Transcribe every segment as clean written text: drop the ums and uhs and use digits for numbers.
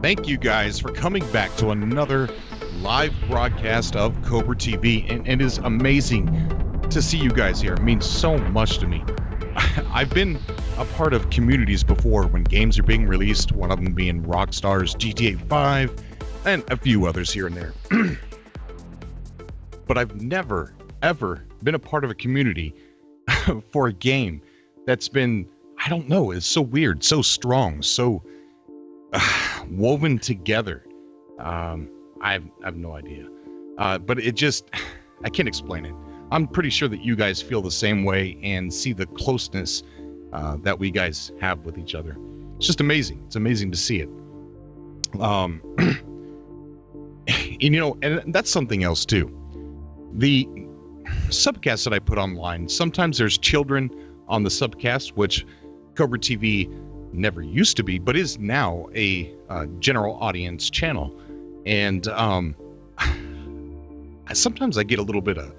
Thank you guys for coming back to another live broadcast of Cobra TV, and it is amazing to see you guys here. It means so much to me. I've been a part of communities before when games are being released, one of them being Rockstar's GTA 5 and a few others here and there. But I've never, ever been a part of a community for a game that's been, I don't know, it's so weird, so strong, so woven together. I have no idea. But it just, I can't explain it. I'm pretty sure that you guys feel the same way and see the closeness that we guys have with each other. It's just amazing. It's amazing to see it. And that's something else too. The subcasts that I put online, sometimes there's children on the subcast, which Cobra TV never used to be, but is now a general audience channel. And sometimes I get a little bit of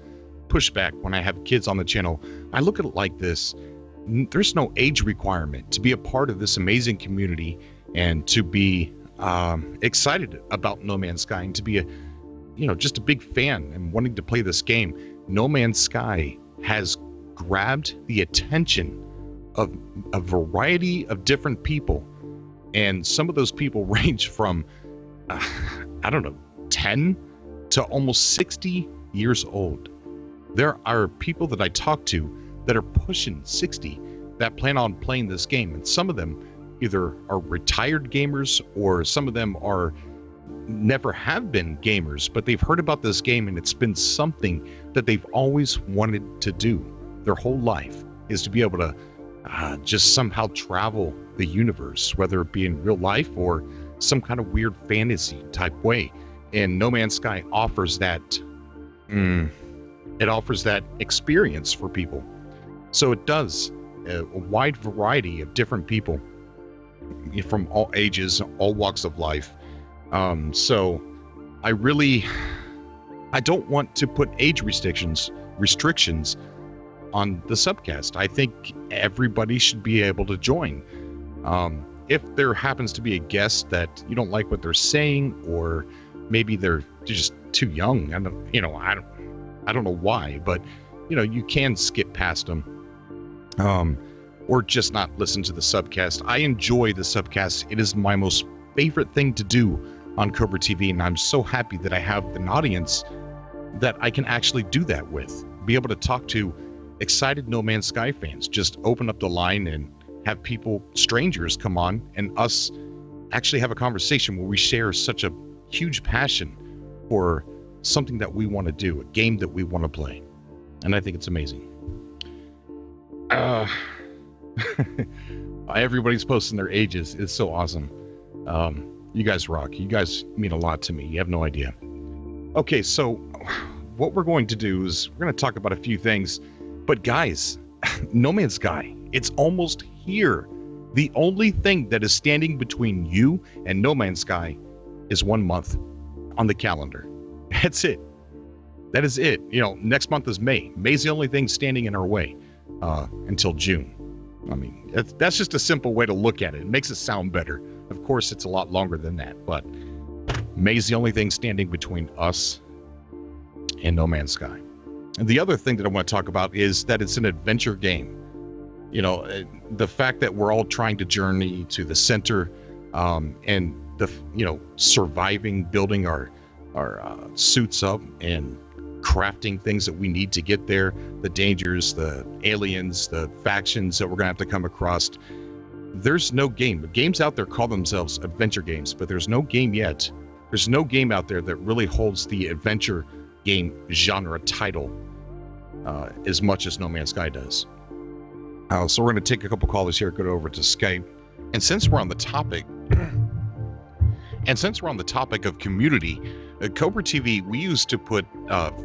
pushback when I have kids on the channel. I look at it like this: there's no age requirement to be a part of this amazing community and to be excited about No Man's Sky and to be just a big fan and wanting to play this game. No Man's Sky has grabbed the attention of a variety of different people, and some of those people range from 10 to almost 60 years old. There are people that I talk to that are pushing 60 that plan on playing this game, and some of them either are retired gamers or some of them are never have been gamers, but they've heard about this game and it's been something that they've always wanted to do their whole life, is to be able to just somehow travel the universe, whether it be in real life or some kind of weird fantasy type way. And No Man's Sky offers that. It offers that experience for people. So it does a wide variety of different people from all ages, all walks of life. So I don't want to put age restrictions on the subcast. I think everybody should be able to join. If there happens to be a guest that you don't like what they're saying, or maybe they're just too young, I don't know why, but you can skip past them, or just not listen to the subcast. I enjoy the subcast. It is my most favorite thing to do on Cobra TV, and I'm so happy that I have an audience that I can actually do that with. Be able to talk to excited No Man's Sky fans, just open up the line and have people, strangers, come on and us actually have a conversation where we share such a huge passion for something that we want to do, a game that we want to play. And I think it's amazing. Everybody's posting their ages. It's so awesome. You guys rock. You guys mean a lot to me. You have no idea. Okay, so what we're going to do is we're going to talk about a few things. But guys, No Man's Sky, it's almost here. The only thing that is standing between you and No Man's Sky is 1 month on the calendar. That's it. That is it. Next month is May. May's the only thing standing in our way until June. I mean, that's just a simple way to look at it. It makes it sound better. Of course, it's a lot longer than that, but May's the only thing standing between us and No Man's Sky. And the other thing that I want to talk about is that it's an adventure game. The fact that we're all trying to journey to the center, and surviving, building our suits up and crafting things that we need to get there, the dangers, the aliens, the factions that we're going to have to come across. There's no game. The games out there call themselves adventure games, but there's no game yet. There's no game out there that really holds the adventure game genre title as much as No Man's Sky does. So we're going to take a couple callers here, go over to Skype. And since we're on the topic of community, Cobra TV, we used to put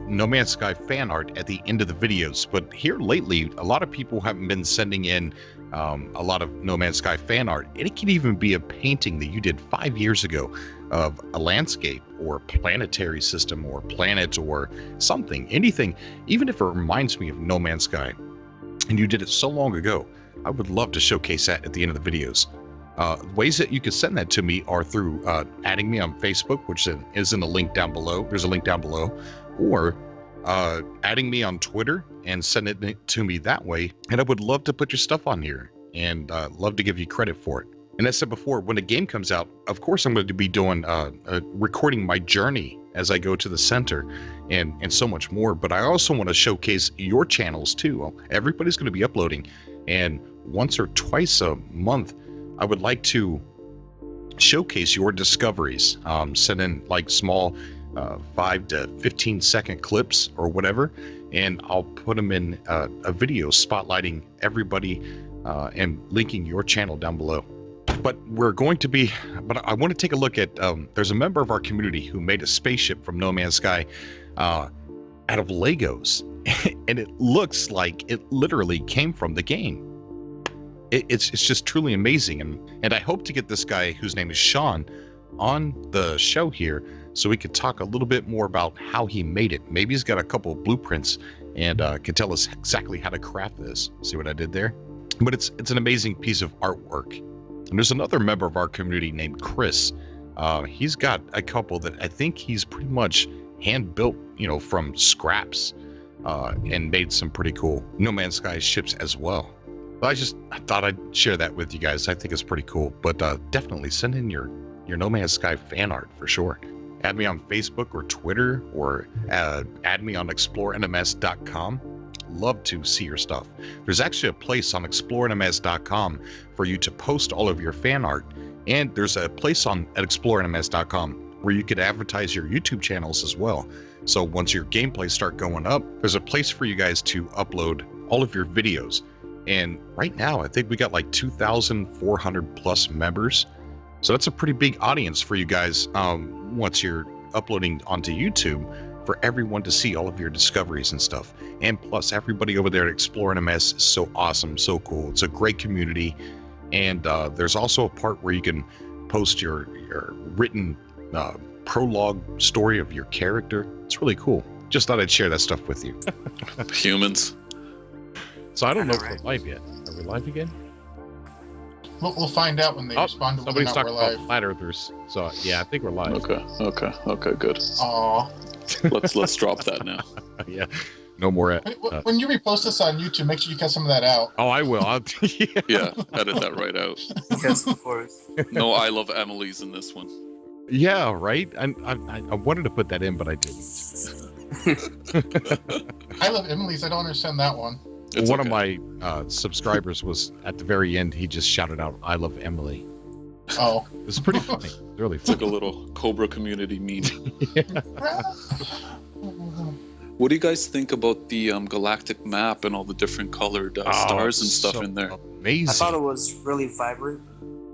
No Man's Sky fan art at the end of the videos, but here lately, a lot of people haven't been sending in a lot of No Man's Sky fan art. And it can even be a painting that you did 5 years ago of a landscape or planetary system or planet or something, anything, even if it reminds me of No Man's Sky, and you did it so long ago. I would love to showcase that at the end of the videos. Ways that you can send that to me are through adding me on Facebook, which is in the link down below. There's a link down below, or adding me on Twitter and send it to me that way. And I would love to put your stuff on here and love to give you credit for it. And as I said before, when the game comes out, of course, I'm going to be doing recording my journey as I go to the center and so much more. But I also want to showcase your channels too. Everybody's going to be uploading, and once or twice a month, I would like to showcase your discoveries. Send in like small 5 to 15 second clips or whatever, and I'll put them in a video spotlighting everybody and linking your channel down below. But I want to take a look at, there's a member of our community who made a spaceship from No Man's Sky out of Legos, and it looks like it literally came from the game. It's just truly amazing, and I hope to get this guy, whose name is Sean, on the show here so we could talk a little bit more about how he made it. Maybe he's got a couple of blueprints and can tell us exactly how to craft this. See what I did there? But it's an amazing piece of artwork. And there's another member of our community named Chris. He's got a couple that I think he's pretty much hand built, from scraps, and made some pretty cool No Man's Sky ships as well. I thought I'd share that with you guys. I think it's pretty cool. But definitely send in your No Man's Sky fan art for sure. Add me on Facebook or Twitter, or add me on ExploreNMS.com. Love to see your stuff. There's actually a place on ExploreNMS.com for you to post all of your fan art, and there's a place at ExploreNMS.com where you could advertise your YouTube channels as well. So once your gameplays start going up, there's a place for you guys to upload all of your videos. And right now, I think we got like 2,400 plus members. So that's a pretty big audience for you guys once you're uploading onto YouTube, for everyone to see all of your discoveries and stuff. And plus, everybody over there at ExploreNMS is so awesome, so cool. It's a great community. And there's also a part where you can post your written prologue story of your character. It's really cool. Just thought I'd share that stuff with you. Humans. So I don't know if we're live yet. Are we live again? We'll find out when they respond to whether or somebody's not we're talking live. about flat earthers. So yeah, I think we're live. Okay, good. Aw. Let's drop that now. Yeah, no more. When you repost this on YouTube, make sure you cut some of that out. Oh, I will. Yeah, edit that right out. Yes, of course. No, I love Emily's in this one. Yeah, right. I wanted to put that in, but I didn't. I love Emily's. I don't understand that one. It's One okay. of my subscribers was at the very end. He just shouted out, "I love Emily." Oh. It's pretty funny. It's really It's like funny. a little Cobra community meme. Yeah. What do you guys think about the galactic map and all the different colored stars and stuff so in there? Amazing. I thought it was really vibrant.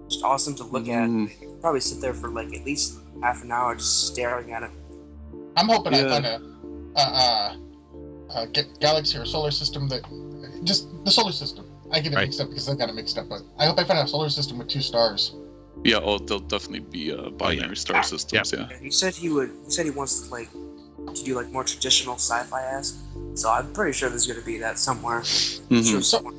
Just awesome to look at. You could probably sit there for like at least half an hour just staring at it. I'm hoping Yeah. I find a galaxy or solar system that... Just the solar system. I get it Right. mixed up because I got it mixed up, but I hope I find a solar system with 2 stars. Yeah, there'll definitely be binary star systems. Yeah. He said he wants to do like more traditional sci-fi-esque. So I'm pretty sure there's gonna be that somewhere. Mhm. Sure, someone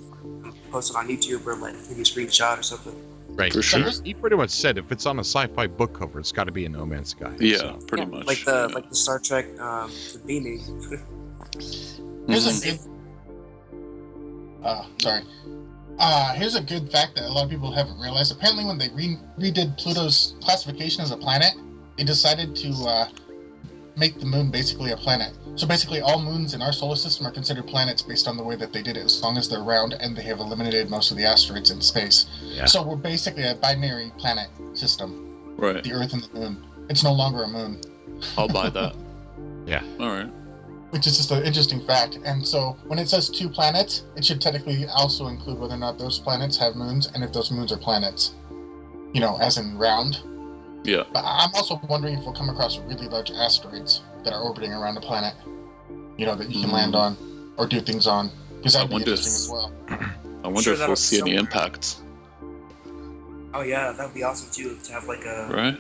posted on YouTube or like maybe a screenshot or something. Right. For sure. He pretty much said if it's on a sci-fi book cover, it's got to be a No Man's Sky. Yeah, So, pretty Yeah, much. like the Star Trek the beaming. Here's Mhm. a good... here's a good fact that a lot of people haven't realized. Apparently when they redid Pluto's classification as a planet, they decided to make the moon basically a planet. So basically all moons in our solar system are considered planets based on the way that they did it, as long as they're round and they have eliminated most of the asteroids in space. Yeah. So we're basically a binary planet system, Right. the Earth and the moon. It's no longer a moon, I'll buy that. Yeah. All right. which is just an interesting fact. And so when it says 2 planets, it should technically also include whether or not those planets have moons and if those moons are planets, as in round. Yeah. But I'm also wondering if we'll come across really large asteroids that are orbiting around a planet, that you can land on or do things on. Because that would be wonder- interesting as well. I wonder Sure, if we'll that'll see any somewhere. impacts. Oh yeah, that would be awesome too, to have like a Right.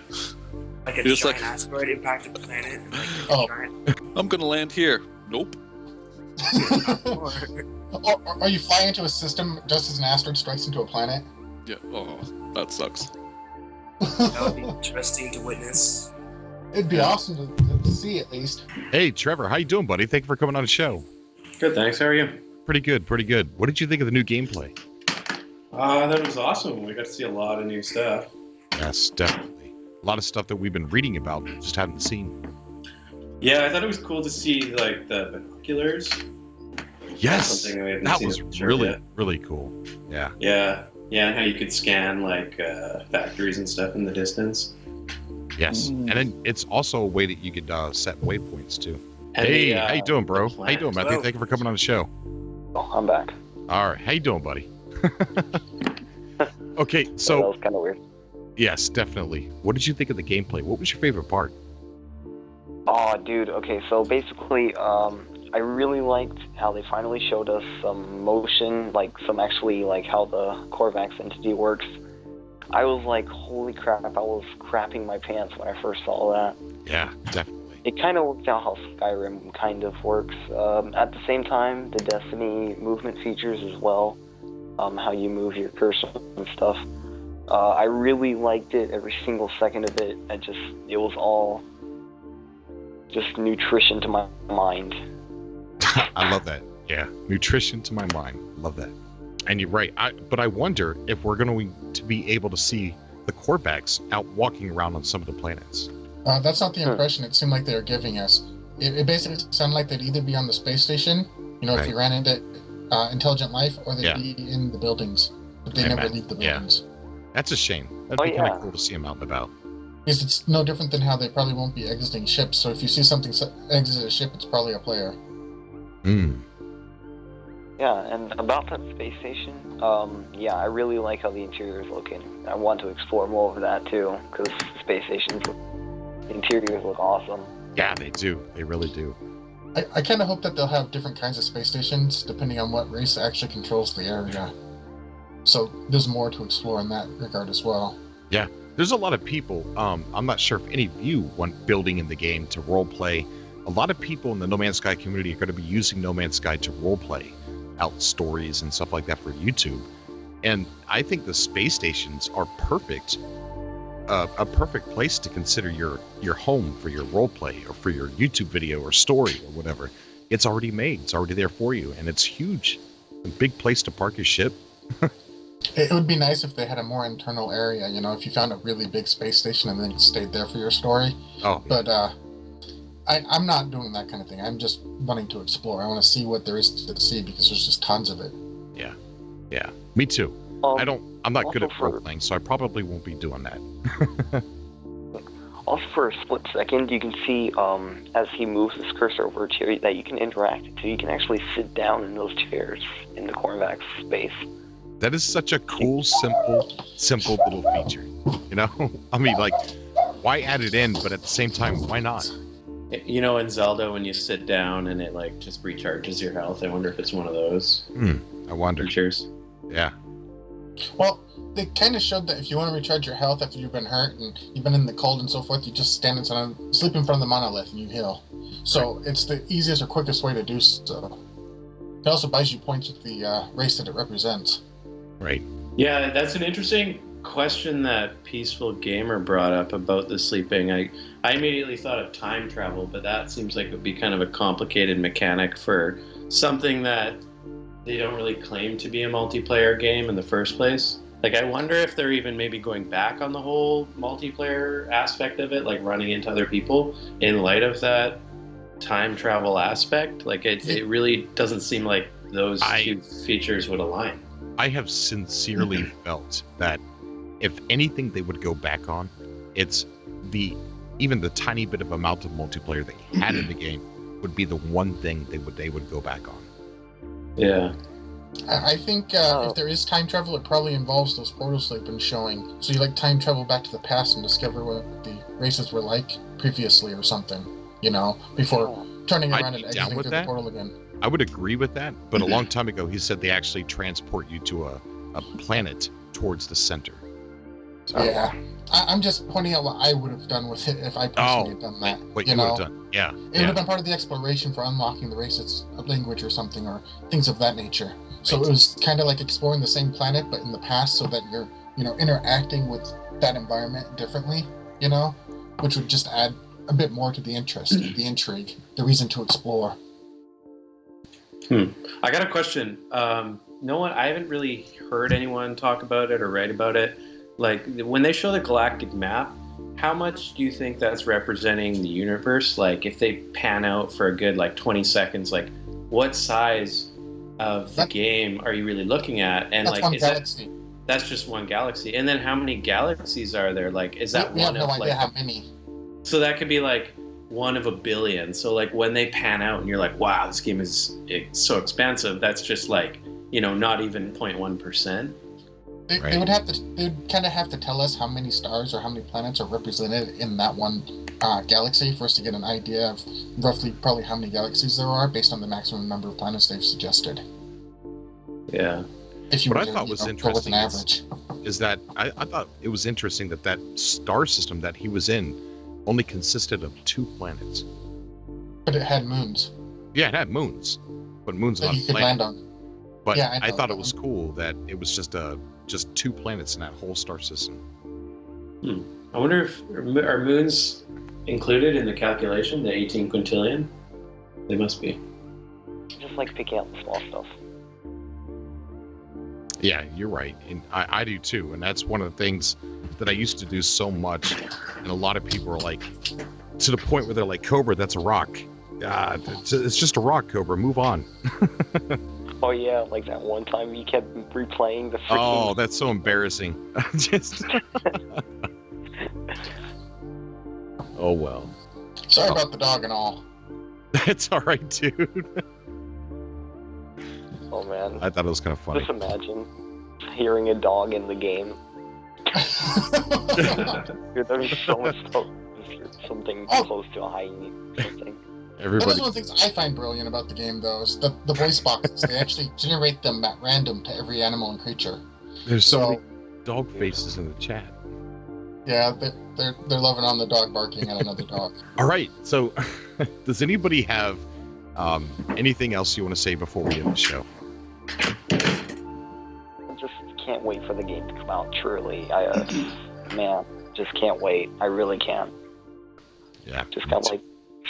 like a Just giant like- asteroid impact the planet. And, like, Oh. giant... I'm gonna land here. Nope. Or you fly into a system just as an asteroid strikes into a planet. Yeah. Oh. That sucks. That would be interesting to witness. It'd be awesome to see at least. Hey, Trevor, how you doing, buddy? Thank you for coming on the show. Good, thanks. How are you? Pretty good, pretty good. What did you think of the new gameplay? I thought it was awesome. We got to see a lot of new stuff. Yes, definitely. A lot of stuff that we've been reading about, just hadn't seen. Yeah, I thought it was cool to see like the binoculars. Yes, Something we haven't that seen was in the show really, yet. really cool. Yeah. Yeah, and how you could scan like factories and stuff in the distance. Yes, and then it's also a way that you could set waypoints too. And Hey, the, how you doing, bro? the How you doing, Matthew? Hello. Thank you for coming on the show. Oh, I'm back. All right, how you doing, buddy? Okay, That so was kind of weird. yes, definitely. What did you think of the gameplay? What was your favorite part? Oh, dude. Okay, so basically, I really liked how they finally showed us some motion, like some actually like how the Corvax entity works. I was like, holy crap! I was crapping my pants when I first saw that. Yeah, definitely. It kind of worked out how Skyrim kind of works. At the same time, the Destiny movement features as well, how you move your cursor and stuff. I really liked it, every single second of it. It was all just nutrition to my mind. I love that. Yeah, nutrition to my mind. Love that. And you're right. But I wonder if we're going to be able to see the Corvax out walking around on some of the planets. That's not the impression it seemed like they were giving us. It basically sounded like they'd either be on the space station, if Right. you ran into intelligent life, or they'd Yeah. be in the buildings. But they Hey, never Matt. leave the Yeah. buildings. That's a shame. That'd Oh, be kind yeah. of cool to see them out and about. Because it's no different than how they probably won't be exiting ships. So if you see something exit a ship, it's probably a player. Hmm. Yeah, and about that space station, yeah, I really like how the interior is looking. I want to explore more of that too, because space stations, the interiors look awesome. Yeah, they do. They really do. I kind of hope that they'll have different kinds of space stations depending on what race actually controls the area. So there's more to explore in that regard as well. There's a lot of people. I'm not sure if any of you want building in the game to role play. A lot of people in the No Man's Sky community are going to be using No Man's Sky to role play out stories and stuff like that for YouTube. And I think the space stations are perfect. A perfect place to consider your home for your role play or for your YouTube video or story or whatever. It's already made. It's already there for you, and it's huge. A big place to park your ship. It would be nice if they had a more internal area, if you found a really big space station and then you stayed there for your story. Oh, But I'm not doing that kind of thing. I'm just wanting to explore. I want to see what there is to see because there's just tons of it. yeah. Me too. I'm not good also at for- role playing, so I probably won't be doing that. Also, for a split second, you can see as he moves his cursor over a chair that you can interact to. You can actually sit down in those chairs in the Corvax space. That is such a cool, simple little feature. I mean, like, why add it in? But at the same time, why not? In Zelda, when you sit down and it like just recharges your health, I wonder if it's one of those I wonder. features. Yeah. Well, they kind of showed that if you want to recharge your health after you've been hurt and you've been in the cold and so forth, you just stand and sleep in front of the monolith and you heal. So it's the easiest or quickest way to do so. It also buys you points with the race that it represents. Right. Yeah, that's an interesting question that Peaceful Gamer brought up about the sleeping. I immediately thought of time travel, but that seems like it would be kind of a complicated mechanic for something that they don't really claim to be a multiplayer game in the first place. Like, I wonder if they're even maybe going back on the whole multiplayer aspect of it, like running into other people, in light of that time travel aspect. Like, it really doesn't seem like those two features would align. I have sincerely felt that if anything they would go back on, it's even the tiny bit of amount of multiplayer they had in the game would be the one thing they would go back on. Yeah. I think if there is time travel, it probably involves those portals they've been showing. So you time travel back to the past and discover what the races were like previously or something, before turning I'd around be and down exiting with through that. the portal again. I would agree with that, but a long time ago he said they actually transport you to a planet towards the center. So, Yeah. I'm just pointing out what I would have done with it if I personally had done that. what you would have done. Yeah. It would have been part of the exploration for unlocking the race's language or something, or things of that nature. So Right. it was kind of like exploring the same planet, but in the past, so that your interacting with that environment differently, which would just add a bit more to the interest, the intrigue, the reason to explore. I got a question. No one, I haven't really heard anyone talk about it or write about it. Like, when they show the galactic map, how much do you think that's representing the universe? Like, if they pan out for a good, 20 seconds, what size of the game are you really looking at? And, that's one galaxy. That's just one galaxy. And then how many galaxies are there? Is that we one have no of, idea how many. So that could be, one of a billion. So, when they pan out and you're like, wow, this game is so expansive, that's just, not even 0.1%. They would kind of have to tell us how many stars or how many planets are represented in that one galaxy for us to get an idea of roughly probably how many galaxies there are based on the maximum number of planets they've suggested. Yeah. If you what I thought was interesting is that I thought it was interesting that star system that he was in only consisted of 2 planets. But it had moons. Yeah, it had moons, but moons that not you could land on. But yeah, I thought it was cool that it was just 2 planets in that whole star system. I wonder if are moons included in the calculation, the 18 quintillion? They must be. Just picking out the small stuff. Yeah, you're right. And I do too. And that's one of the things that I used to do so much. And a lot of people are to the point where they're like, Cobra, that's a rock. It's just a rock, Cobra. Move on. Oh yeah, that one time you kept replaying the freaking... Oh, that's so embarrassing. Oh well. Sorry about the dog and all. It's all right, dude. Oh man. I thought it was kind of funny. Just imagine hearing a dog in the game. Dude, that'd be so much fun. Just hear something close to a hyena or something. Everybody. That is one of the things I find brilliant about the game, though, is the voice boxes. They actually generate them at random to every animal and creature. There's so many dog faces in the chat. Yeah, they're loving on the dog barking at another dog. All right, so does anybody have anything else you want to say before we end the show? I just can't wait for the game to come out, truly. Man, just can't wait. I really can't. Yeah. Just got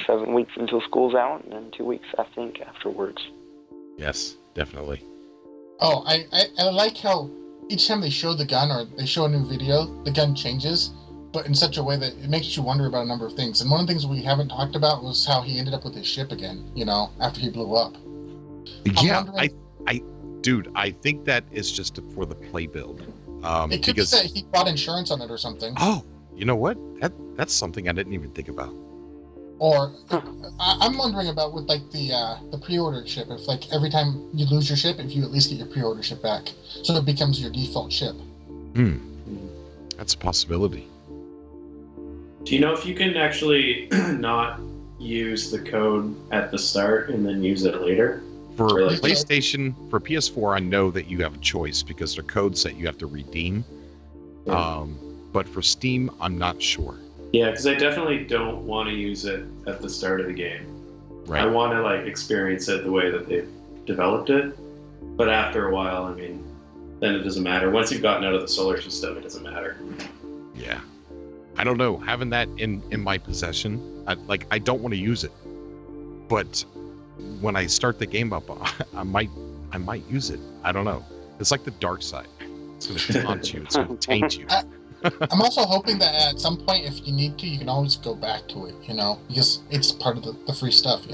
7 weeks until school's out, and then 2 weeks, I think, afterwards. Yes, definitely. Oh, I like how each time they show the gun or they show a new video, the gun changes, but in such a way that it makes you wonder about a number of things. And one of the things we haven't talked about was how he ended up with his ship again, after he blew up. Yeah, Dude, I think that is just for the play build. It could be that he bought insurance on it or something. Oh, you know what? That's something I didn't even think about. Or I'm wondering about with the pre-ordered ship. If every time you lose your ship, if you at least get your pre-order ship back, so it becomes your default ship. That's a possibility. Do you know if you can actually not use the code at the start and then use it later? For PlayStation, for PS4, I know that you have a choice because they're codes that you have to redeem. Yeah. But for Steam, I'm not sure. Yeah, because I definitely don't want to use it at the start of the game. Right. I want to experience it the way that they've developed it. But after a while, then it doesn't matter. Once you've gotten out of the solar system, it doesn't matter. Yeah. I don't know. Having that in my possession, I don't want to use it. But when I start the game up, I might use it. I don't know. It's like the dark side. It's going to taunt you. It's going to taint you. I'm also hoping that at some point, if you need to, you can always go back to it, because it's part of the free stuff,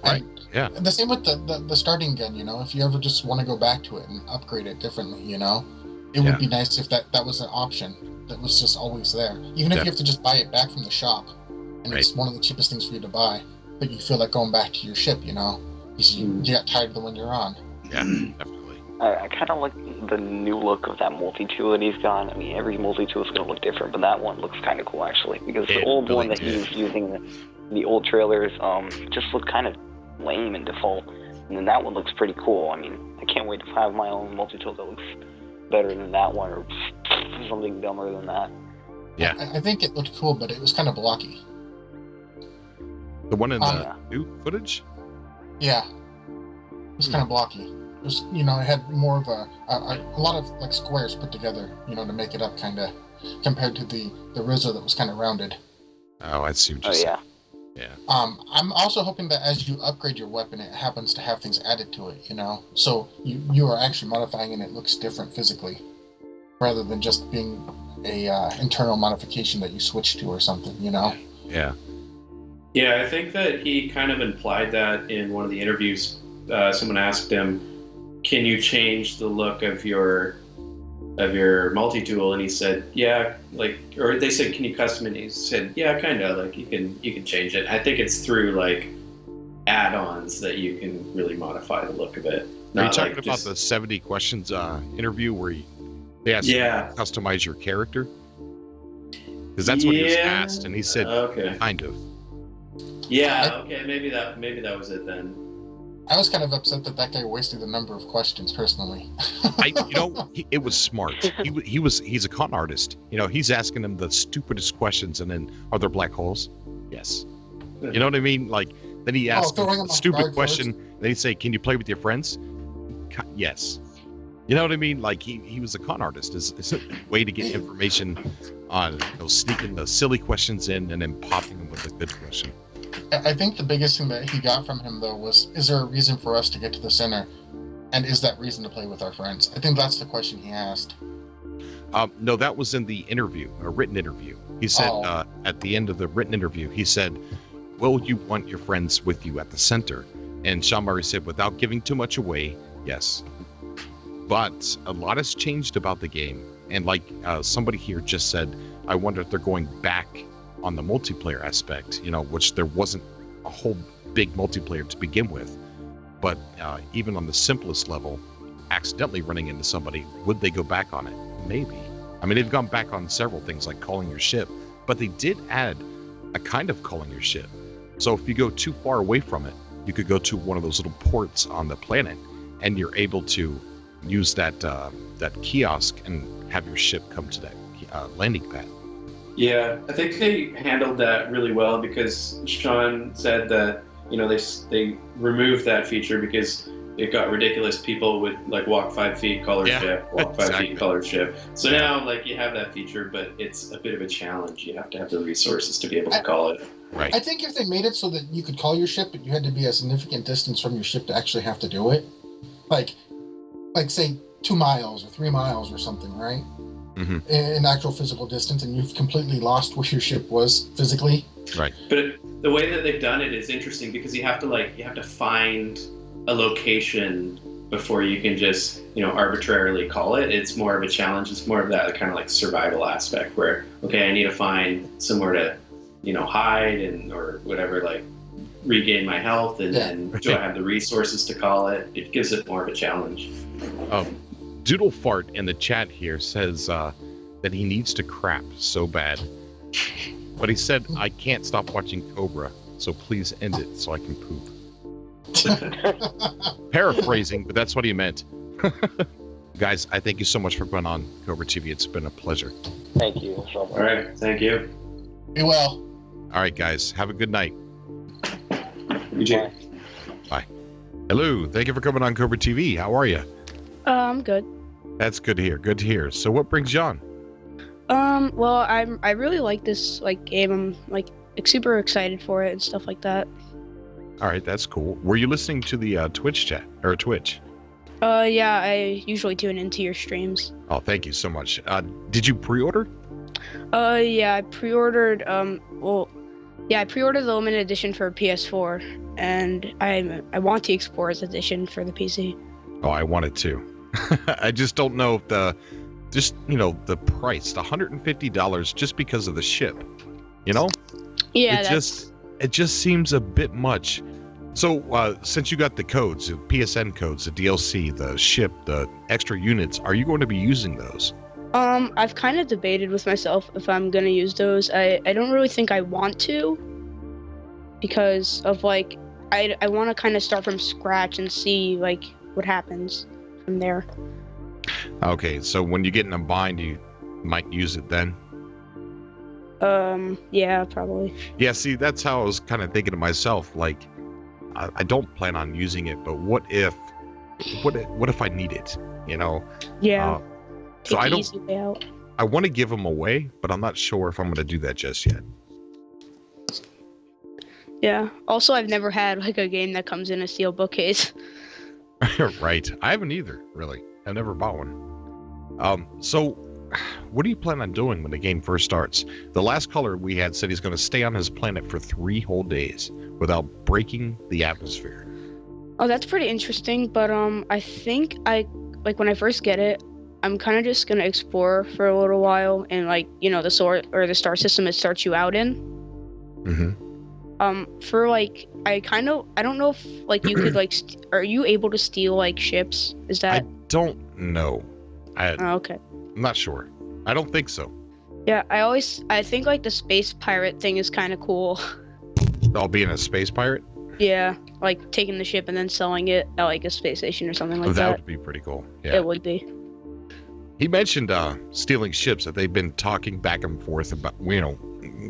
Right, yeah. The same with the starting gun, if you ever just want to go back to it and upgrade it differently, it would be nice if that was an option that was just always there. Even if you have to just buy it back from the shop, and it's one of the cheapest things for you to buy, but you feel like going back to your ship, because you got tired of the one you're on. Yeah, definitely. I kind of like the new look of that multi-tool that he's got. Every multi-tool is going to look different, but that one looks kind of cool, actually. Because the old one that he was using, the old trailers, just looked kind of lame and default. And then that one looks pretty cool. I can't wait to have my own multi-tool that looks better than that one, or something dumber than that. Yeah. I think it looked cool, but it was kind of blocky. The one in the new footage? Yeah. It was kind of blocky. was, you know, it had more of a lot of like squares put together, you know, to make it up kind of, compared to the Rizzo that was kind of rounded. Oh, I see what you're saying. Yeah. I'm also hoping that as you upgrade your weapon, it happens to have things added to it, you know, so you are actually modifying and it looks different physically, rather than just being a internal modification that you switch to or something, you know. Yeah. Yeah, I think that he kind of implied that in one of the interviews. Someone asked him, "Can you change the look of your multi-tool?" And he said, "Yeah," like, or they said, "Can you custom it?" And he said, "Yeah, kind of. Like you can change it." I think it's through like add-ons that you can really modify the look of it. Are you talking about the 70 questions interview where they asked you to customize your character? Because that's what he was asked, and he said, "Okay, kind of." Yeah. Okay. Maybe that was it then. I was kind of upset that guy wasted a number of questions personally. It was smart. He's a con artist. You know, he's asking them the stupidest questions, and then, are there black holes? Yes. You know what I mean? Like, then he asked a stupid question, and then he'd say, "Can you play with your friends?" Yes. You know what I mean? Like, he was a con artist. It's a way to get information on, sneaking the silly questions in and then popping them with a good question. I think the biggest thing that he got from him, though, was, is there a reason for us to get to the center? And is that reason to play with our friends? I think that's the question he asked. No, that was in the interview, a written interview. He said, at the end of the written interview, he said, "Will you want your friends with you at the center?" And Sean Murray said, without giving too much away, yes. But a lot has changed about the game. And like somebody here just said, I wonder if they're going back on the multiplayer aspect, which there wasn't a whole big multiplayer to begin with. But even on the simplest level, accidentally running into somebody, would they go back on it? Maybe. I mean, they've gone back on several things like calling your ship, but they did add a kind of calling your ship. So if you go too far away from it, you could go to one of those little ports on the planet, and you're able to use that kiosk and have your ship come to that landing pad. Yeah, I think they handled that really well, because Sean said that they removed that feature because it got ridiculous. People would walk 5 feet, call her ship, walk 5 feet, call her ship. So now you have that feature, but it's a bit of a challenge. You have to have the resources to be able to call it. Right. I think if they made it so that you could call your ship, but you had to be a significant distance from your ship to actually have to do it, like say 2 miles or 3 miles or something, right? Mm-hmm. In actual physical distance, and you've completely lost where your ship was physically. Right. But the way that they've done it is interesting, because you have to find a location before you can just arbitrarily call it. It's more of a challenge. It's more of that kind of survival aspect where, okay, I need to find somewhere to hide or whatever, regain my health, and then do I have the resources to call it? It gives it more of a challenge. Doodle Fart in the chat here says that he needs to crap so bad, but he said, "I can't stop watching Cobra, so please end it so I can poop." Paraphrasing, but that's what he meant. Guys, I thank you so much for going on Cobra TV. It's been a pleasure. Thank you. All right, thank you. Be well. All right, guys, have a good night. You too. Bye. Hello, thank you for coming on Cobra TV. How are you? I'm good. That's good to hear. Good to hear. So, what brings you on? Well, I really like this game. I'm super excited for it and stuff like that. All right, that's cool. Were you listening to the Twitch chat or Twitch? Yeah, I usually tune into your streams. Oh, thank you so much. Did you pre-order? Yeah, I pre-ordered. I pre-ordered the limited edition for PS4, and I want the Explorers edition for the PC. Oh, I want it too. I just don't know if the price, the $150 just because of the ship, Yeah, it just seems a bit much. So, since you got the codes, the PSN codes, the DLC, the ship, the extra units, are you going to be using those? I've kind of debated with myself if I'm gonna use those. I don't really think I want to, because of I want to kind of start from scratch and see what happens from there. Okay, so when you get in a bind, you might use it then? Yeah, probably. Yeah, see, that's how I was kind of thinking to myself, I don't plan on using it, but what if what if I need it? You know. Yeah. So Take I the don't. easy way out. I want to give them away, but I'm not sure if I'm going to do that just yet. Yeah. Also, I've never had like a game that comes in a steel bookcase. Right. I haven't either, really. I've never bought one. So what do you plan on doing when the game first starts? The last caller we had said he's going to stay on his planet for 3 whole days without breaking the atmosphere. Oh, that's pretty interesting. But I think when I first get it, I'm kind of just gonna explore for a little while and like the star system it starts you out in. Mm-hmm. For like I don't know if like you could like are you able to steal like ships? Is that? I don't know. Oh, okay. I'm not sure. I don't think so. Yeah, I think like the space pirate thing is kind of cool. I'll be in a space pirate? Yeah, like taking the ship and then selling it at like a space station or something like that. That would be pretty cool. Yeah. It would be. He mentioned stealing ships, that they've been talking back and forth about,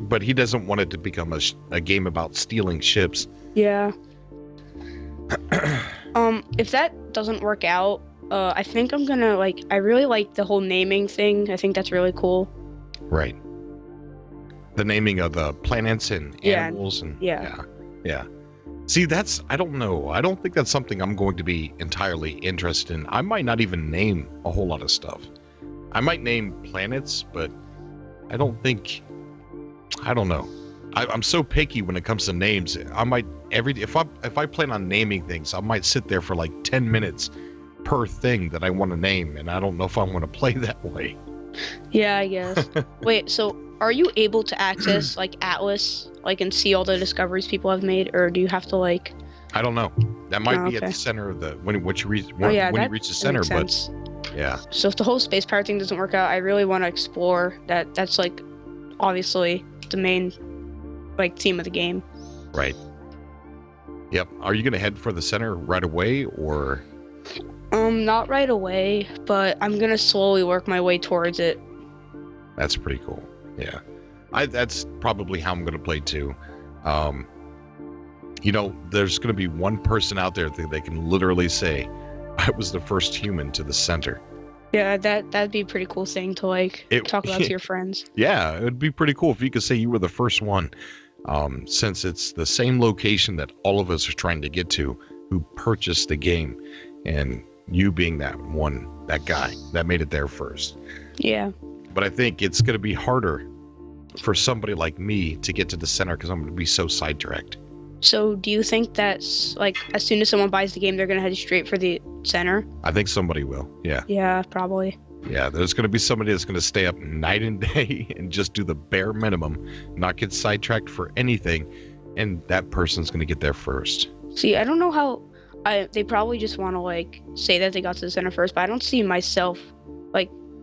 but he doesn't want it to become a game about stealing ships. Yeah. If that doesn't work out, I think I'm gonna I really like the whole naming thing. I think that's really cool. Right. The naming of the planets and animals and yeah. See, I don't know. I don't think that's something I'm going to be entirely interested in. I might not even name a whole lot of stuff. I might name planets, but I don't know. I'm so picky when it comes to names. I might if I plan on naming things, I might sit there for like 10 minutes per thing that I want to name, and I don't know if I want to play that way. Yeah, I guess. Wait, so are you able to access like Atlas, and see all the discoveries people have made, or do you have to I don't know. That might be at the center of when you reach the center, but yeah. So if the whole space pirate thing doesn't work out, I really want to explore that. That's obviously the main theme of the game. Right. Yep. Are you gonna head for the center right away, or? Not right away, but I'm gonna slowly work my way towards it. That's pretty cool. Yeah. That's probably how I'm gonna play too. There's gonna be one person out there that they can literally say, I was the first human to the center. Yeah, that'd be a pretty cool thing to talk about to your friends. Yeah, it'd be pretty cool if you could say you were the first one. Since it's the same location that all of us are trying to get to who purchased the game, and you being that guy that made it there first. Yeah. But I think it's going to be harder for somebody like me to get to the center because I'm going to be so sidetracked. So do you think that's as soon as someone buys the game, they're going to head straight for the center? I think somebody will. Yeah. Yeah, probably. Yeah, there's going to be somebody that's going to stay up night and day and just do the bare minimum, not get sidetracked for anything, and that person's going to get there first. See, I don't know how they probably just want to say that they got to the center first, but I don't see myself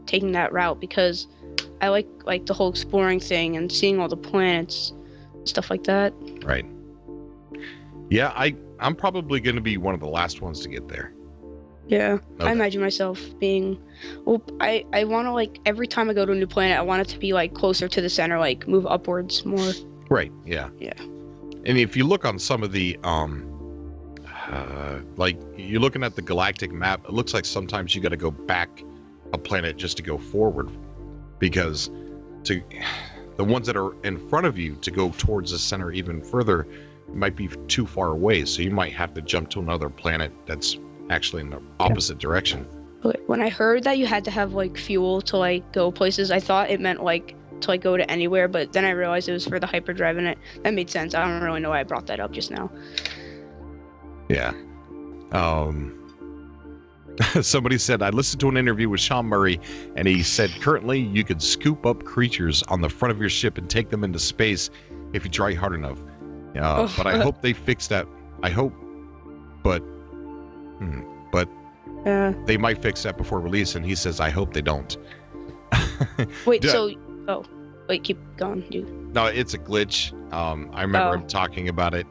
taking that route because I like the whole exploring thing and seeing all the planets, stuff like that. Right. Yeah, I'm probably going to be one of the last ones to get there. Yeah, okay. I imagine myself being, I want to every time I go to a new planet, I want it to be closer to the center, move upwards more. Right. Yeah. Yeah. And if you look on some of the you're looking at the galactic map, it looks like sometimes you got to go back a planet just to go forward, because the ones that are in front of you to go towards the center even further might be too far away, so you might have to jump to another planet that's actually in the opposite direction. But when I heard that you had to have fuel to go places, I thought it meant to go to anywhere, but then I realized it was for the hyperdrive, and that made sense. I don't really know why I brought that up just now. Yeah. Somebody said, I listened to an interview with Sean Murray, and he said currently you could scoop up creatures on the front of your ship and take them into space if you try hard enough. But I hope they fix that. I hope, but they might fix that before release, and he says, I hope they don't. Wait, keep going. No, it's a glitch. I remember him talking about it.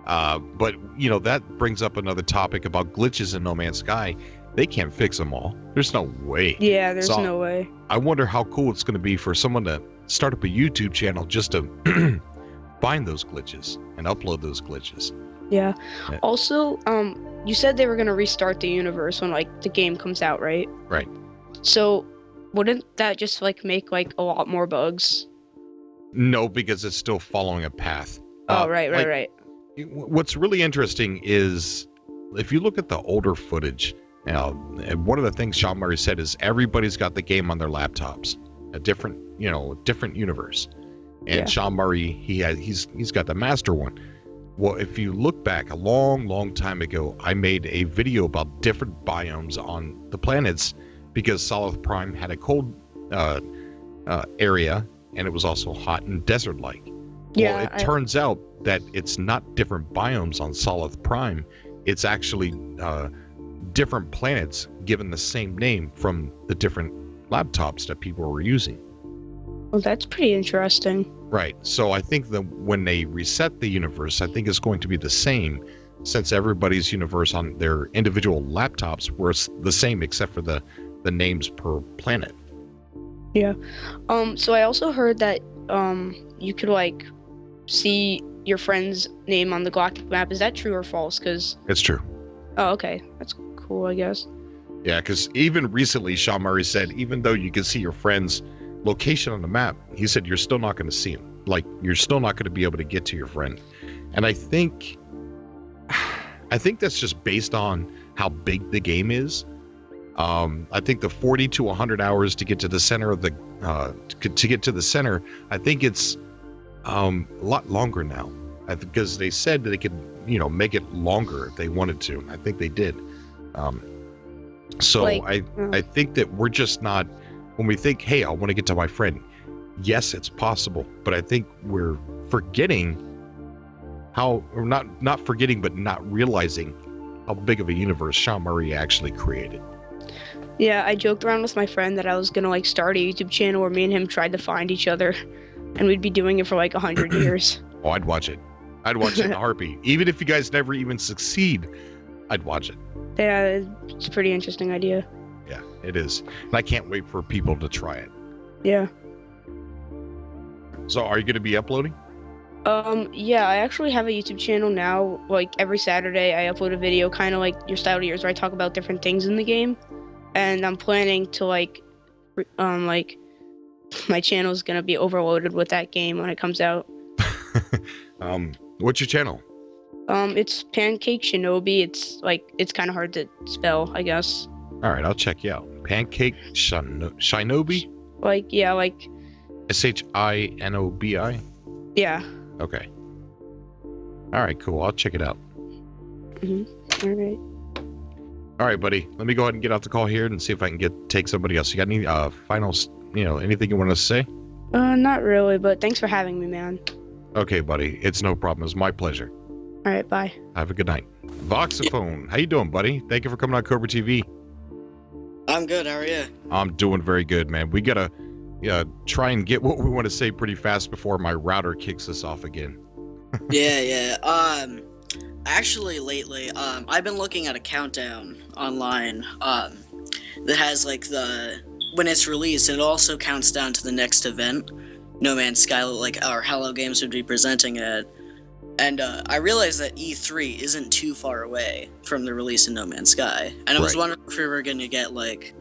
But that brings up another topic about glitches in No Man's Sky. They can't fix them all. There's no way. Yeah, there's no way. I wonder how cool it's going to be for someone to start up a YouTube channel just to find those glitches and upload those glitches. Yeah. Yeah. Also, you said they were gonna restart the universe when like the game comes out, right? Right. So, wouldn't that just like make like a lot more bugs? No, because it's still following a path. Oh, right. What's really interesting is if you look at the older footage. Now, one of the things Sean Murray said is everybody's got the game on their laptops, a different universe. And Yeah. Sean Murray, he's got the master one. Well, if you look back a long time ago, I made a video about different biomes on the planets because Solith Prime had a cold area and it was also hot and desert-like. Yeah. Well, it turns out that it's not different biomes on Solith Prime. It's actually different planets given the same name from the different laptops that people were using. Well, that's pretty interesting. Right. So I think that when they reset the universe, I think it's going to be the same since everybody's universe on their individual laptops were the same except for the names per planet. Yeah. So I also heard that you could like see your friend's name on the galactic map. Is that true or false? Because It's true. oh, okay, that's cool, I guess. Yeah, because even recently, Sean Murray said, even though you can see your friend's location on the map, he said you're still not going to see him. Like, you're still not going to be able to get to your friend. And I think that's just based on how big the game is. I think the 40 to 100 hours to get to the center of the I think it's a lot longer now because they said that they could, make it longer if they wanted to. I think they did. So I think that we're just not, when we think, hey, I want to get to my friend. Yes, it's possible, but I think we're forgetting or not forgetting, but not realizing how big of a universe Sean Murray actually created. Yeah, I joked around with my friend that I was gonna like start a YouTube channel where me and him tried to find each other, and we'd be doing it for like 100 years. Oh, I'd watch it. I'd watch it in a heartbeat. Even if you guys never even succeed, I'd watch it. Yeah, it's a pretty interesting idea. Yeah, it is. And I can't wait for people to try it. Yeah. So are you going to be uploading? Yeah, I actually have a YouTube channel now. Like every Saturday I upload a video kind of like your style to yours where I talk about different things in the game. And I'm planning to like my channel is going to be overloaded with that game when it comes out. What's your channel? It's Pancake Shinobi. It's kind of hard to spell, I guess. All right, I'll check you out. Pancake Shinobi? Like Shinobi? Yeah. Okay. All right, cool. I'll check it out. All right. All right, buddy. Let me go ahead and get out the call here and see if I can take somebody else. You got any finals, anything you want to say? Not really, but thanks for having me, man. Okay, buddy. It's no problem. It's my pleasure. All right, bye. Have a good night. Voxophone, how you doing, buddy? Thank you for coming on Cobra TV. I'm good. How are you? I'm doing very good, man. We gotta try and get what we want to say pretty fast before my router kicks us off again. Yeah. Actually, lately, I've been looking at a countdown online, that has like when it's released, it also counts down to the next event No Man's Sky, like our Hello Games would be presenting it. And I realized that E3 isn't too far away from the release of No Man's Sky, and I was wondering if we were going to get like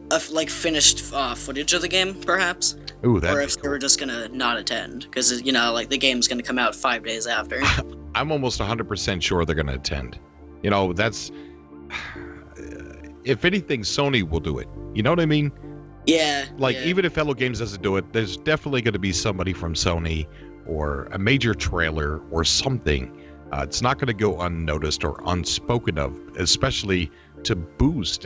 finished footage of the game, perhaps, Ooh, or if they were just gonna not attend because the game's gonna come out 5 days after. I'm almost 100% sure they're gonna attend. That's if anything, Sony will do it. You know what I mean? Yeah. Even if Hello Games doesn't do it, there's definitely going to be somebody from Sony or a major trailer or something. It's not going to go unnoticed or unspoken of, especially to boost,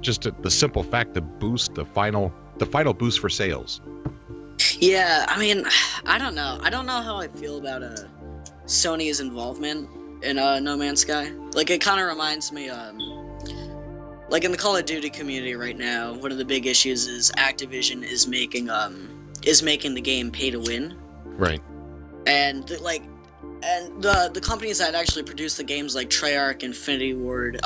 just the simple fact to boost the final boost for sales. Yeah, I mean, I don't know. I don't know how I feel about Sony's involvement in No Man's Sky. Like, it kind of reminds me, like in the Call of Duty community right now, one of the big issues is Activision is making the game pay to win. Right. And the companies that actually produce the games like Treyarch, Infinity Ward,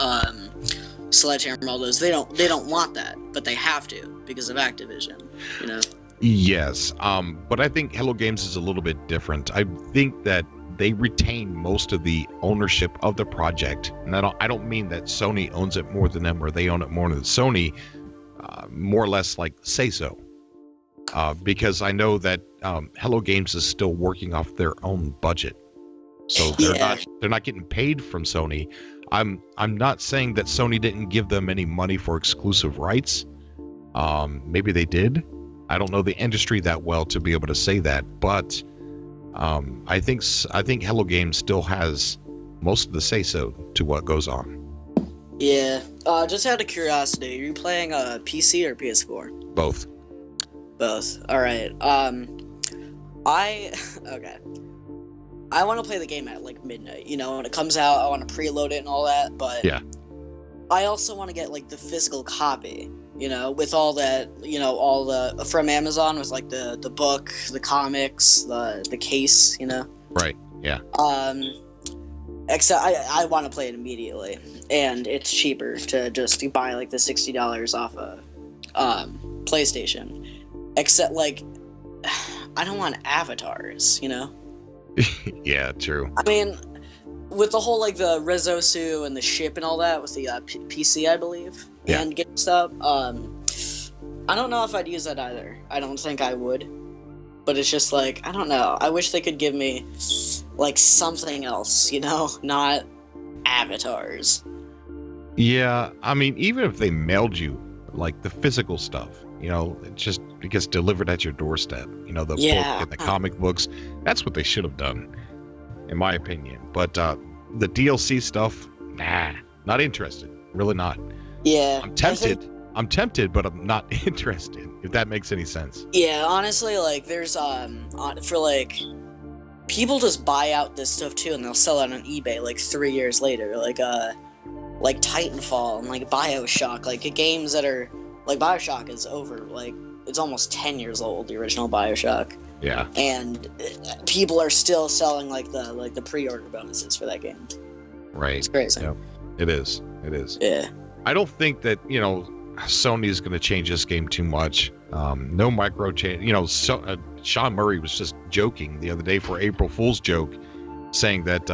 Sledgehammer, all those, they don't want that, but they have to because of Activision, Yes, but I think Hello Games is a little bit different. I think that they retain most of the ownership of the project. And I don't mean that Sony owns it more than them or they own it more than Sony. More or less like say so. Because I know that Hello Games is still working off their own budget, so they're not getting paid from Sony. I'm not saying that Sony didn't give them any money for exclusive rights. Maybe they did. I don't know the industry that well to be able to say that, but I think Hello Games still has most of the say so to what goes on. Yeah. Just out of curiosity, are you playing PC or PS4? Both. Both. All right. Okay. I want to play the game at like midnight. You know, when it comes out, I want to preload it and all that. But yeah, I also want to get like the physical copy. You know, with all that. You know, all the from Amazon with like the book, the comics, the case. You know. Right. Yeah. Except I want to play it immediately, and it's cheaper to just buy like the $60 off a PlayStation. Except, like, I don't want avatars, you know? Yeah, true. I mean, with the whole, like, the Rezosu and the ship and all that with the PC, I believe, and GameStop, I don't know if I'd use that either. I don't think I would. But it's just, like, I don't know. I wish they could give me, like, something else, you know? Not avatars. Yeah, I mean, even if they mailed you, like, the physical stuff, you know, it gets delivered at your doorstep. You know, the book and the comic books. That's what they should have done, in my opinion. But the DLC stuff, nah, not interested. Really not. Yeah. I'm tempted, but I'm not interested, if that makes any sense. Yeah, honestly, like, there's, for, like, people just buy out this stuff, too, and they'll sell it on eBay, like, 3 years later. Like Titanfall and, like, Bioshock, like, games that are... Like, Bioshock is over, like, it's almost 10 years old, the original Bioshock. Yeah. And people are still selling, like, the pre-order bonuses for that game. Right. It's crazy. Yeah, it is. Yeah. I don't think that, you know, Sony is going to change this game too much. No micro change. You know, Sean Murray was just joking the other day for April Fool's joke, saying that...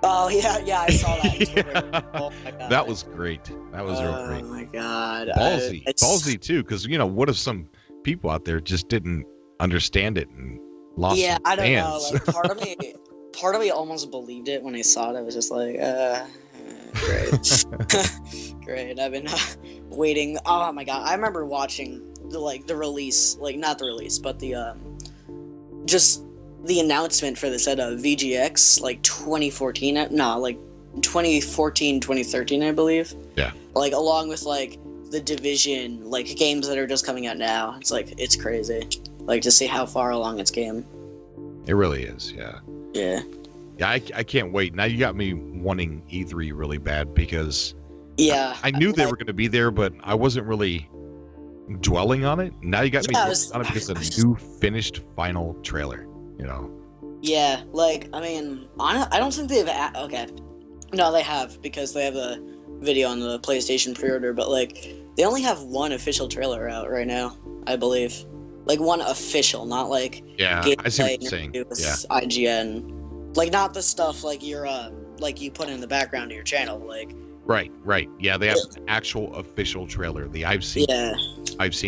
Oh, yeah, I saw that. Yeah. Oh, my God. That was great. That was real great. Oh, my God. Ballsy, too, because, you know, what if some people out there just didn't understand it and lost Yeah, I don't fans? know. Like, part of me almost believed it when I saw it. I was just like, great. Great. I've been waiting. Oh, my God. I remember watching the release, like, not the release, but the, just... the announcement for this at VGX, like 2014, 2013, I believe. Yeah. Like, along with, like, the Division, like, games that are just coming out now. It's, like, it's crazy. Like, to see how far along it's game. It really is, yeah. Yeah. Yeah, I can't wait. Now you got me wanting E3 really bad because... Yeah. I knew they were going to be there, but I wasn't really dwelling on it. Now you got me dwelling on it because of the new finished final trailer. You know. Yeah, like, I mean, I don't think they've... Okay. No, they have, because they have a video on the PlayStation pre-order, but, like, they only have one official trailer out right now, I believe. Like, one official, not, like... Yeah, I see what you're saying. Yeah. IGN. Like, not the stuff, like, you're, like, you put in the background of your channel, like... Right. Yeah, they have an actual official trailer. I've seen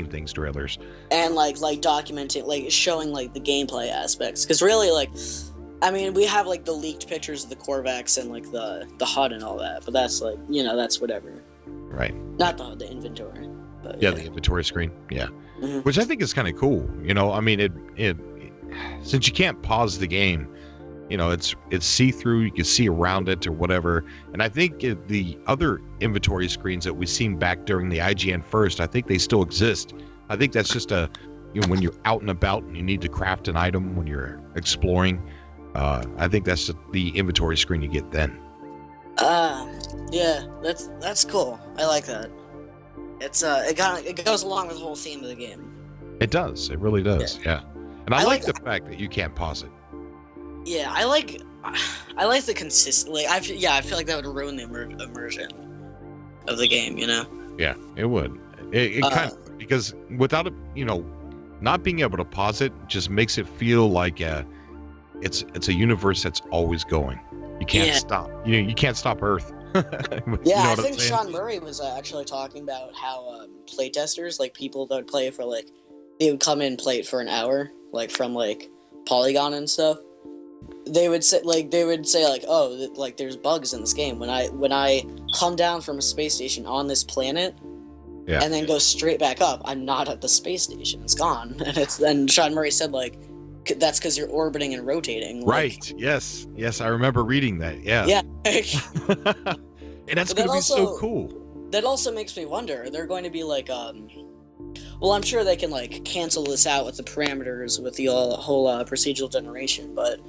things trailers. And like documenting, like showing like the gameplay aspects. Because really, like, I mean, we have like the leaked pictures of the Corvax and like the HUD and all that. But that's like, you know, that's whatever. Right. Not the inventory. But, yeah, the inventory screen. Yeah. Mm-hmm. Which I think is kind of cool. You know, I mean, it since you can't pause the game. You know, it's see-through. You can see around it or whatever. And I think the other inventory screens that we've seen back during the IGN first, I think they still exist. I think that's just when you're out and about and you need to craft an item when you're exploring. I think that's the inventory screen you get then. Yeah, that's cool. I like that. It's it goes along with the whole theme of the game. It does. It really does. Yeah. And I like the fact that you can't pause it. Yeah, I like the consistently. I feel like that would ruin the immersion of the game, you know? Yeah, it would. It kind of, because without it, you know, not being able to pause it just makes it feel like it's a universe that's always going. You can't stop. You can't stop Earth. Yeah, I think Sean Murray was actually talking about how playtesters, like people that would play for like, they would come in and play it for an hour, like from like Polygon and stuff. They would say like, oh, like there's bugs in this game. When I come down from a space station on this planet, and then go straight back up, I'm not at the space station. It's gone. And Sean Murray said like, that's because you're orbiting and rotating. Right. Like, yes. I remember reading that. Yeah. Yeah. And that's going to be so cool. That also makes me wonder. They're going to be like, well, I'm sure they can like cancel this out with the parameters with the whole procedural generation, but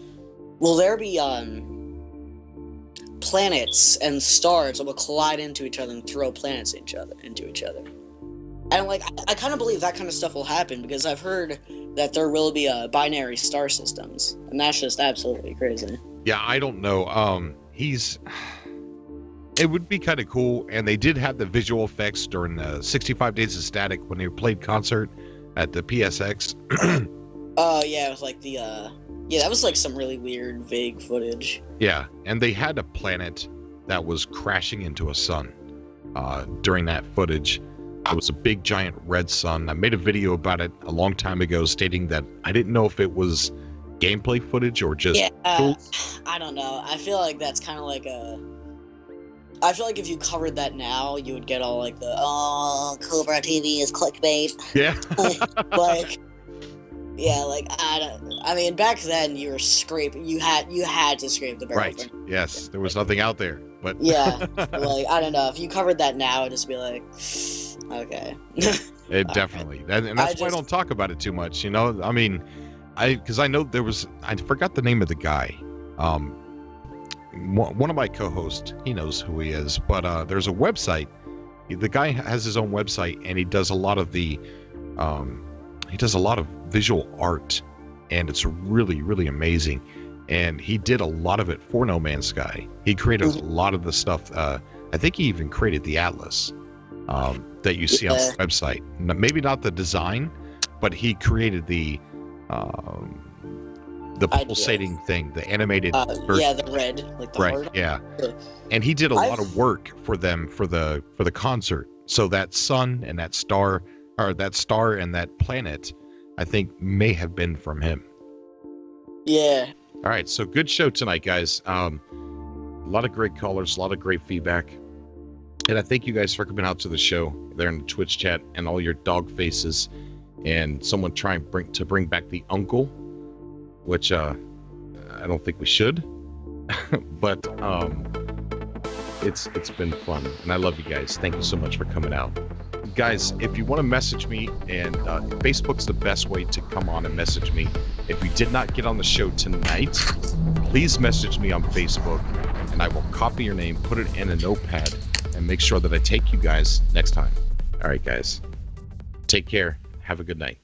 will there be planets and stars that will collide into each other and throw planets into each other? And like, I kind of believe that kind of stuff will happen because I've heard that there will be binary star systems, and that's just absolutely crazy. Yeah, I don't know. It would be kind of cool, and they did have the visual effects during the 65 Days of Static when they played concert at the PSX. Oh yeah, it was like the that was like some really weird, vague footage. Yeah, and they had a planet that was crashing into a sun during that footage. It was a big, giant red sun. I made a video about it a long time ago stating that I didn't know if it was gameplay footage or just... I don't know. I feel like that's kind of like I feel like if you covered that now, you would get all like the, oh, Cobra TV is clickbait. Yeah. I mean, back then you were scraping, you had to scrape the barrel. Right. Yes. There was nothing out there, but... Yeah. Like, I don't know. If you covered that now, it'd just be like, okay. It definitely. And that's why I don't talk about it too much, you know? I mean, because I know I forgot the name of the guy. One of my co-hosts, he knows who he is, but there's a website. The guy has his own website, and he does a lot of visual art, and it's really, really amazing. And he did a lot of it for No Man's Sky. He created a lot of the stuff. I think he even created the Atlas that you see on the website. Maybe not the design, but he created the pulsating thing, the animated version. Yeah, the red, like the right, heart. yeah. And he did a lot of work for them for the concert. So that sun and that star, or that star and that planet, I think may have been from him. Yeah. All right, so good show tonight, guys. A lot of great callers, a lot of great feedback. And I thank you guys for coming out to the show there in the Twitch chat and all your dog faces, and someone trying to bring back the uncle, which I don't think we should, but it's been fun, and I love you guys. Thank you so much for coming out. Guys, if you want to message me, and Facebook's the best way to come on and message me. If you did not get on the show tonight, please message me on Facebook, and I will copy your name, put it in a notepad, and make sure that I take you guys next time. All right, guys. Take care. Have a good night.